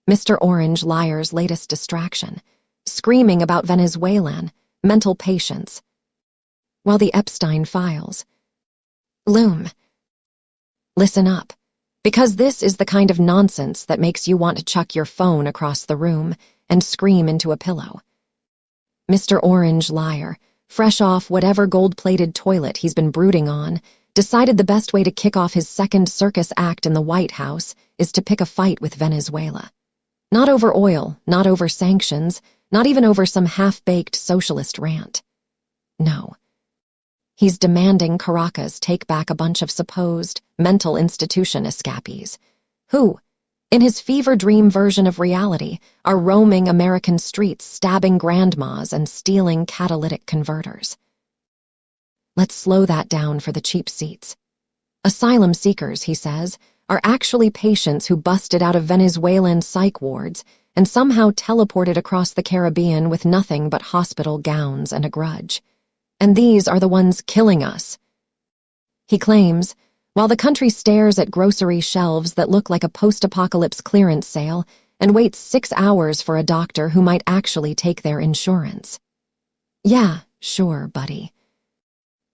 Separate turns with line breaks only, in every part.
Mr. Orange Liar's latest distraction, screaming about Venezuelan mental patients, while the Epstein files loom. Listen up, because this is the kind of nonsense that makes you want to chuck your phone across the room and scream into a pillow. Mr. Orange Liar, fresh off whatever gold-plated toilet he's been brooding on, decided the best way to kick off his second circus act in the White House is to pick a fight with Venezuela. Not over oil, not over sanctions, not even over some half-baked socialist rant. No. He's demanding Caracas take back a bunch of supposed mental institution escapees, who, in his fever dream version of reality, are roaming American streets stabbing grandmas and stealing catalytic converters. Let's slow that down for the cheap seats. Asylum seekers, he says, are actually patients who busted out of Venezuelan psych wards and somehow teleported across the Caribbean with nothing but hospital gowns and a grudge. And these are the ones killing us. He claims, while the country stares at grocery shelves that look like a post-apocalypse clearance sale and waits 6 hours for a doctor who might actually take their insurance. Yeah, sure, buddy.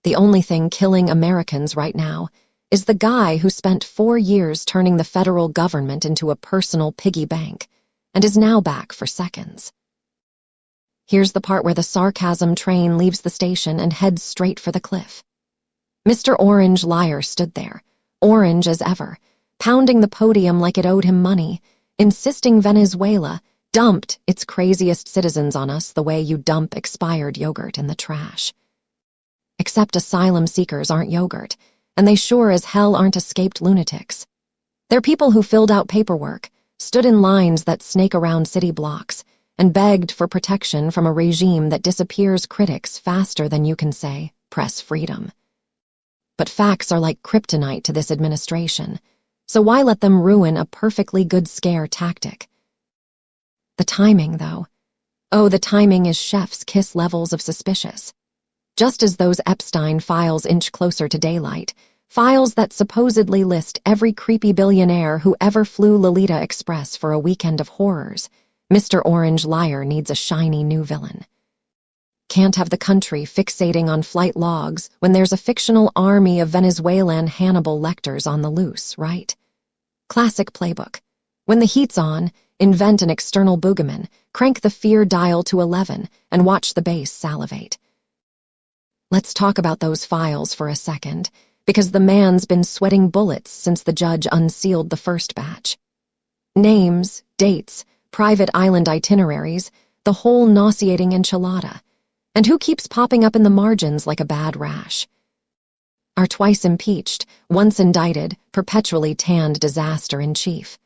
The only thing killing Americans right now is the guy who spent 4 years turning the federal government into a personal piggy bank and is now back for seconds. Here's the part where the sarcasm train leaves the station and heads straight for the cliff. Mr. Orange Liar stood there, orange as ever, pounding the podium like it owed him money, insisting Venezuela dumped its craziest citizens on us the way you dump expired yogurt in the trash. Except asylum seekers aren't yogurt, and they sure as hell aren't escaped lunatics. They're people who filled out paperwork, stood in lines that snake around city blocks, and begged for protection from a regime that disappears critics faster than you can say, press freedom. But facts are like kryptonite to this administration, so why let them ruin a perfectly good scare tactic? The timing, though. Oh, the timing is chef's kiss levels of suspicious. Just as those Epstein files inch closer to daylight, files that supposedly list every creepy billionaire who ever flew Lolita Express for a weekend of horrors, Mr. Orange Liar needs a shiny new villain. Can't have the country fixating on flight logs when there's a fictional army of Venezuelan Hannibal Lecters on the loose, right? Classic playbook. When the heat's on, invent an external boogeyman, crank the fear dial to 11, and watch the base salivate. Let's talk about those files for a second, because the man's been sweating bullets since the judge unsealed the first batch. Names, dates, private island itineraries, the whole nauseating enchilada. And who keeps popping up in the margins like a bad rash? Our twice impeached, once indicted, perpetually tanned disaster-in-chief.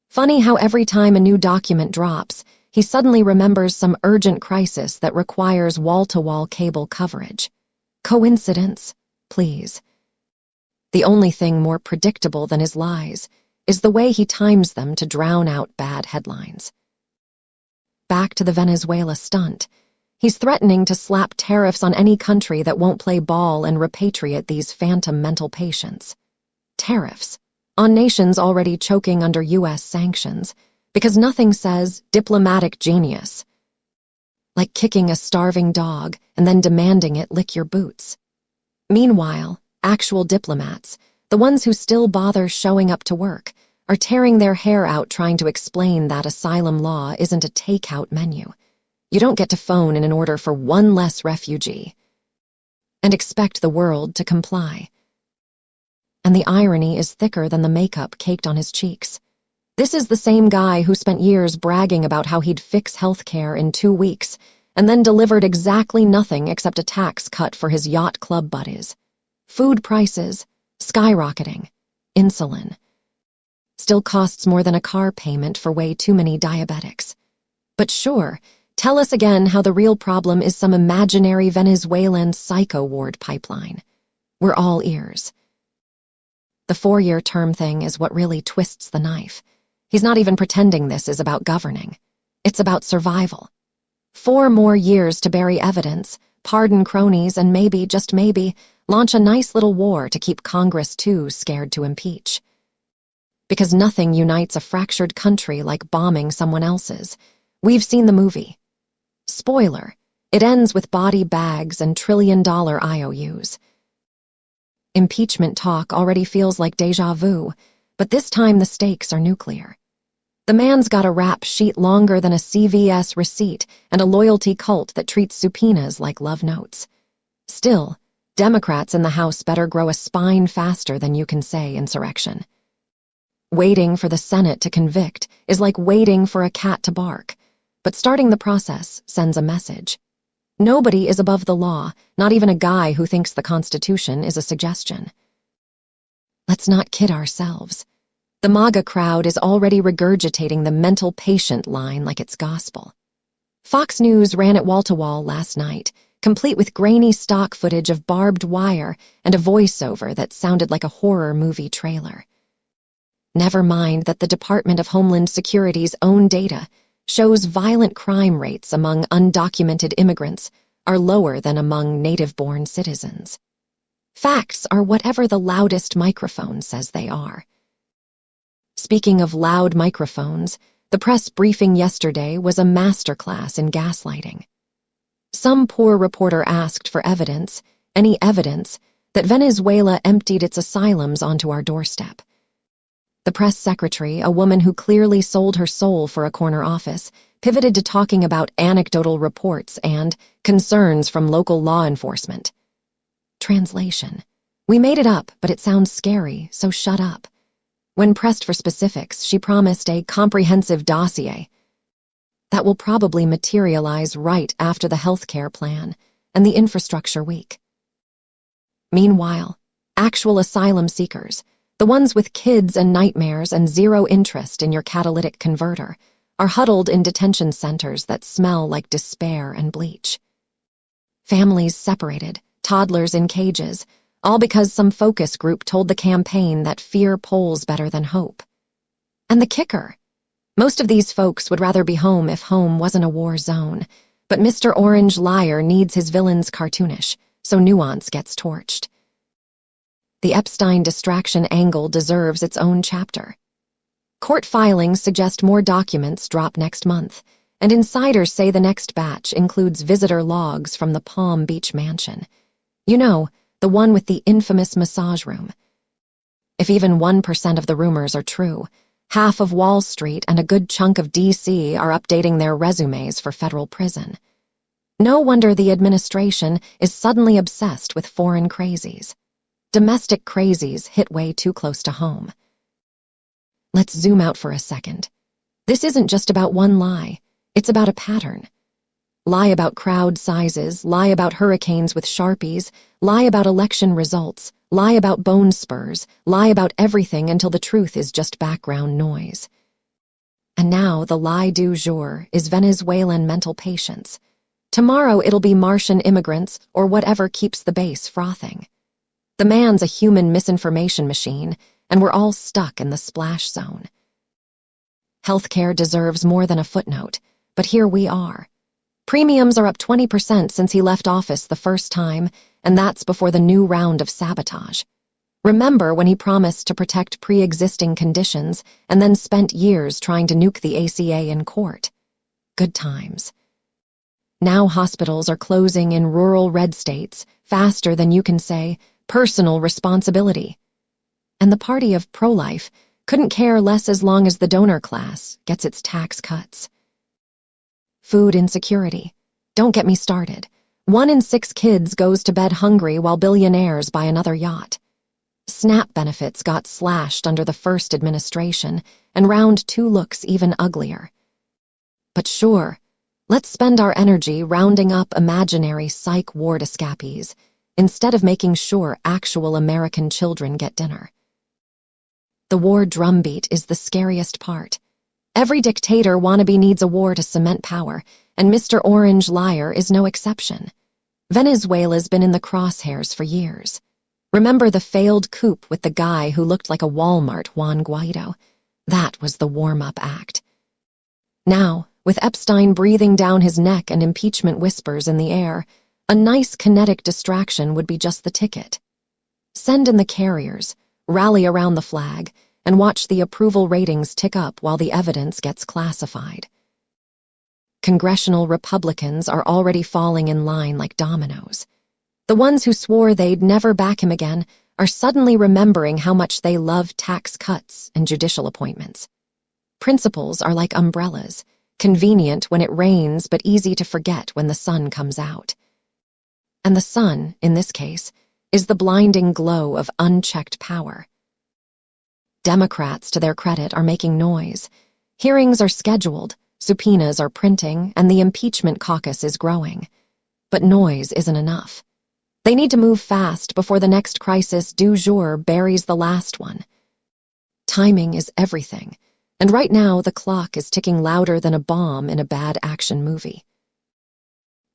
Funny how every time a new document drops, he suddenly remembers some urgent crisis that requires wall-to-wall cable coverage. Coincidence? Please. The only thing more predictable than his lies is the way he times them to drown out bad headlines. Back to the Venezuela stunt. He's threatening to slap tariffs on any country that won't play ball and repatriate these phantom mental patients. Tariffs on nations already choking under U.S. sanctions, because nothing says diplomatic genius like kicking a starving dog and then demanding it lick your boots. Meanwhile, actual diplomats, the ones who still bother showing up to work, are tearing their hair out trying to explain that asylum law isn't a takeout menu. You don't get to phone in an order for one less refugee and expect the world to comply. And the irony is thicker than the makeup caked on his cheeks. This is the same guy who spent years bragging about how he'd fix healthcare in 2 weeks and then delivered exactly nothing except a tax cut for his yacht club buddies. Food prices, skyrocketing, insulin. Still costs more than a car payment for way too many diabetics. But sure, tell us again how the real problem is some imaginary Venezuelan psycho ward pipeline. We're all ears. The 4-year term thing is what really twists the knife. He's not even pretending this is about governing. It's about survival. 4 more years to bury evidence, pardon cronies, and maybe, just maybe, launch a nice little war to keep Congress too scared to impeach. because nothing unites a fractured country like bombing someone else's. We've seen the movie. Spoiler, it ends with body bags and trillion-dollar IOUs. Impeachment talk already feels like déjà vu, but this time the stakes are nuclear. The man's got a rap sheet longer than a CVS receipt and a loyalty cult that treats subpoenas like love notes. Still, Democrats in the House better grow a spine faster than you can say insurrection. Waiting for the Senate to convict is like waiting for a cat to bark, but starting the process sends a message. Nobody is above the law, not even a guy who thinks the Constitution is a suggestion. Let's not kid ourselves. The MAGA crowd is already regurgitating the mental patient line like it's gospel. Fox News ran it wall-to-wall last night, complete with grainy stock footage of barbed wire and a voiceover that sounded like a horror movie trailer. Never mind that the Department of Homeland Security's own data shows violent crime rates among undocumented immigrants are lower than among native-born citizens. Facts are whatever the loudest microphone says they are. Speaking of loud microphones, the press briefing yesterday was a masterclass in gaslighting. Some poor reporter asked for evidence, any evidence, that Venezuela emptied its asylums onto our doorstep. The press secretary, a woman who clearly sold her soul for a corner office, pivoted to talking about anecdotal reports and concerns from local law enforcement. Translation: we made it up, but it sounds scary, so shut up. When pressed for specifics, she promised a comprehensive dossier that will probably materialize right after the healthcare plan and the infrastructure week. Meanwhile, actual asylum seekers, the ones with kids and nightmares and zero interest in your catalytic converter, are huddled in detention centers that smell like despair and bleach. Families separated, toddlers in cages, all because some focus group told the campaign that fear polls better than hope. And the kicker: most of these folks would rather be home if home wasn't a war zone, but Mr. Orange Liar needs his villains cartoonish, so nuance gets torched. The Epstein distraction angle deserves its own chapter. Court filings suggest more documents drop next month, and insiders say the next batch includes visitor logs from the Palm Beach mansion. You know, the one with the infamous massage room. If even 1% of the rumors are true, half of Wall Street and a good chunk of D.C. are updating their resumes for federal prison. No wonder the administration is suddenly obsessed with foreign crazies. Domestic crazies hit way too close to home. Let's zoom out for a second. This isn't just about one lie, it's about a pattern. Lie about crowd sizes, lie about hurricanes with Sharpies, lie about election results, lie about bone spurs, lie about everything until the truth is just background noise. And now the lie du jour is Venezuelan mental patients. Tomorrow it'll be Martian immigrants or whatever keeps the base frothing. The man's a human misinformation machine, and we're all stuck in the splash zone. Healthcare deserves more than a footnote, but here we are. Premiums are up 20% since he left office the first time, and that's before the new round of sabotage. Remember when he promised to protect pre-existing conditions and then spent years trying to nuke the ACA in court? Good times. Now hospitals are closing in rural red states faster than you can say personal responsibility. And the party of pro-life couldn't care less as long as the donor class gets its tax cuts. Food insecurity. Don't get me started. 1 in 6 kids goes to bed hungry while billionaires buy another yacht. SNAP benefits got slashed under the first administration, and round 2 looks even uglier. But sure, let's spend our energy rounding up imaginary psych ward escapees instead of making sure actual American children get dinner. The war drumbeat is the scariest part. Every dictator wannabe needs a war to cement power, and Mr. Orange Liar is no exception. Venezuela's been in the crosshairs for years. Remember the failed coup with the guy who looked like a Walmart Juan Guaido? That was the warm-up act. Now, with Epstein breathing down his neck and impeachment whispers in the air, a nice kinetic distraction would be just the ticket. Send in the carriers, rally around the flag, and watch the approval ratings tick up while the evidence gets classified. Congressional Republicans are already falling in line like dominoes. The ones who swore they'd never back him again are suddenly remembering how much they love tax cuts and judicial appointments. Principles are like umbrellas, convenient when it rains but easy to forget when the sun comes out. And the sun, in this case, is the blinding glow of unchecked power. Democrats, to their credit, are making noise. Hearings are scheduled, subpoenas are printing, and the impeachment caucus is growing. But noise isn't enough. They need to move fast before the next crisis du jour buries the last one. Timing is everything, and right now the clock is ticking louder than a bomb in a bad action movie.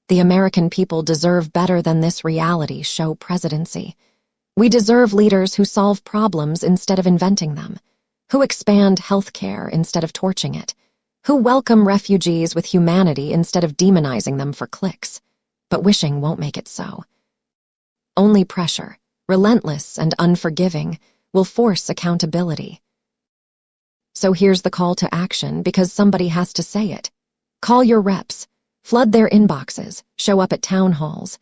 The American people deserve better than this reality show presidency. We deserve leaders who solve problems instead of inventing them, who expand health care instead of torching it, who welcome refugees with humanity instead of demonizing them for clicks. But wishing won't make it so. Only pressure, relentless and unforgiving, will force accountability. So here's the call to action, because somebody has to say it. Call your reps, flood their inboxes, show up at town halls.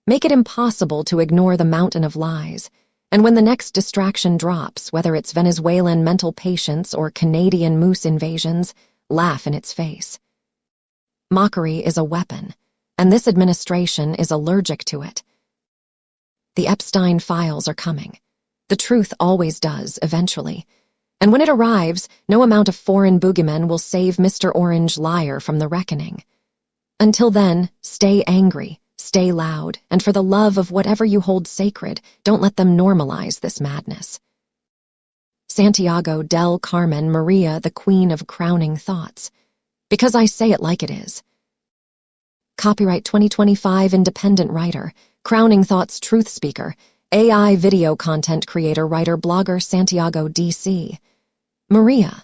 Make it impossible to ignore the mountain of lies. And when the next distraction drops, whether it's Venezuelan mental patients or Canadian moose invasions, laugh in its face. Mockery is a weapon, and this administration is allergic to it. The Epstein files are coming. The truth always does, eventually. And when it arrives, no amount of foreign boogeymen will save Mr. Orange Liar from the reckoning. Until then, stay angry, stay loud, and for the love of whatever you hold sacred, don't let them normalize this madness. Santiago del Carmen Maria, the queen of crowning thoughts. Because I say it like it is. Copyright 2025 independent writer, crowning thoughts truth speaker, AI video content creator, writer, blogger, Santiago DC. Maria.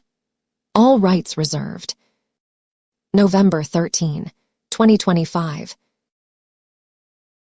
All rights reserved. November 13, 2025.